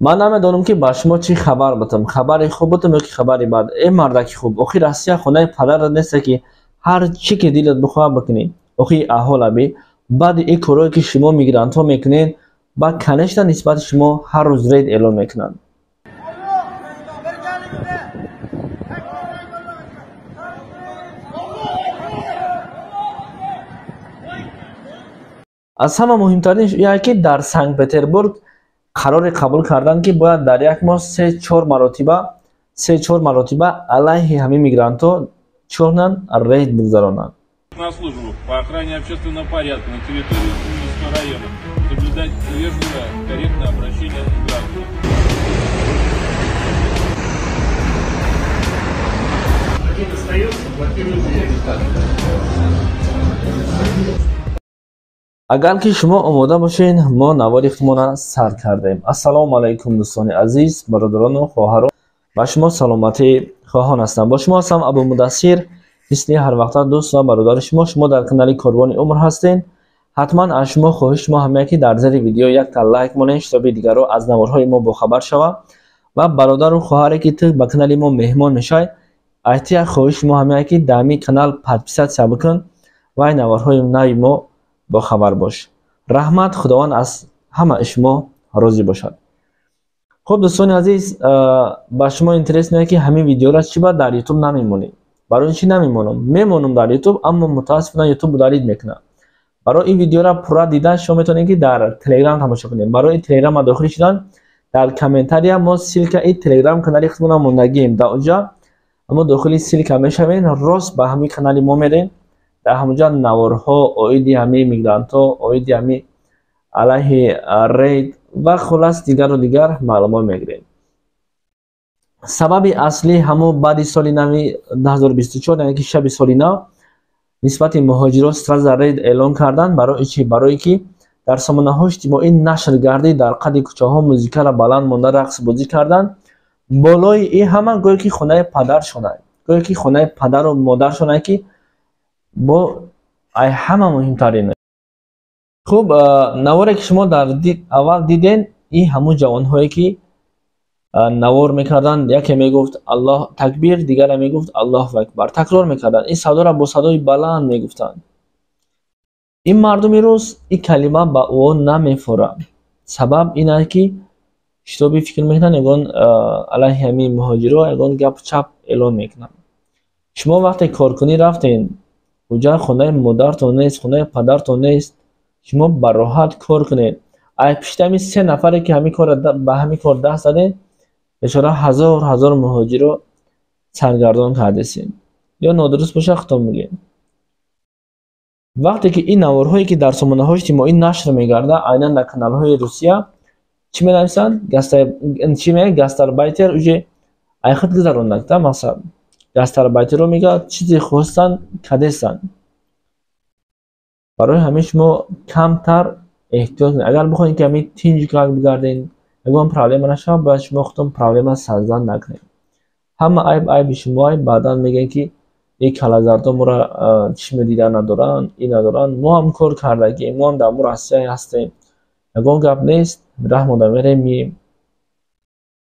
من نمیدونم که با شما چی خبر بدم، خبر خوب بدم یا که خبر بد. این مردک خوب آخه روسیه خونه پدر نیست که هر چی که دلت بخواد بکنی. آخه احوال ابی بعد این کارایی که شما میگرانت ها میکنین با کنشت نسبت شما هر روز رید اعلام میکنن. از همه مهمترینش اینه که در سنت پتربورگ قرار قبول کردن که باید در یک ماه 3-4 مرتبه علیه همه میگرانت ها چونن رید بگذارانند. На службу по охране общественного порядка на территории Куйбышевского района. Соблюдать вежливое, корректное обращение с гражданами. Один остается, блокирует дверь. اگر که شما آماده باشین ما نوار اختمون را سر کردیم. السلام علیکم دوستان عزیز، برادران و خواهران، با شما سلامتی خواهان هستم. با شما هستم ابو مدثر، مثل هر وقت دوست و برادر شما در کانال کاروان عمر هستین. حتما از شما خواهش ما همه که در زیر ویدیو یک تا لایک مونین تا دیگر رو از نوارهای ما باخبر شوه و برادر و خواهری که تو به کانال ما مهمان میشای ایتی خواهش ما همه که در می کانال پادپیسات بکن و نوارهای نوی ما با خبر باش. رحمت خداوند از همه شما راضی باشد. خب دوستان عزیز، با شما اینترست میاد که همین ویدیو را چی با در یوتیوب نمیمونید. برای چی نمیمونم؟ میمونم در یوتیوب، اما متاسفانه یوتیوب دارید میکنه. برای این ویدیو را پورا دیدن شما میتونید که در تلگرام تماشا کنید. برای تلگرام داخل شدن در کامنتاری ما سیلک این تلگرام کانال خودمون موندگیم در اونجا اما داخل سیلک میشوین راست به همین کانال ما میرین. در همونجا نوارها اویدی همه میگرانت ها اویدی همه علیه رید و خلاص دیگر و دیگر معلومات میگیرین. سبب اصلی همو بعد سال نو 2024 یعنی که شب سال نو نسبت مهاجران استرس رید اعلام کردن. برای چی؟ برای که در سامانه اجتماعی نشر گردی در قد کوچه ها موزیک را بلند مانده رقص بازی کردن. بالای این همه گویا که خانه پدر شونه، گویا که خانه پدر و مادر شونه که با ای همه مهمترینه. خب نواری که شما در اول دیدین این همون جوان هایی که نوار میکردن، یکی میگفت الله تکبیر، دیگر میگفت الله اکبر، تکرار میکردن. این صدا را با صدای بلند میگفتن. این مردم روز این کلمه با او نمیفوره. سبب اینه که شتابی فکر میکنن اگون علیه همین مهاجرا اگون گپ چپ اعلان میکنن. شما وقتی کارکنی رفتین اونجا خونه مادرتون نیست، خونه پدرتون نیست، شما بر راحت کار کنید. ای پشت همین 3 نفره که همین کار به همین کار دست دادین اشاره هزار مهاجر رو سرگردان کردین یا نادرست باشه خطا میگین. وقتی که این نوارهایی که در سامانه های اجتماعی نشر میگرده عیناً در کانال های روسیه چی می‌نویسن؟ گاستاربایتر اوجه ای خط گذروندن. مثلا گاستاربایتر رو میگه چیزی خواستن کدستن. برای همین شما کمتر احتیاط کنید. اگر بخواید که همین تینج کار بگردین اگر پرابلم نشه باید شما خودتون پرابلم سازان نکنید. همه عیب شما بعدا میگن که این کلازارتا ما را چشم دیدن ندارن، این ندارن. ما هم کار کرده که ما هم در مراسه هستیم. اگر گپ نیست رحم و میریم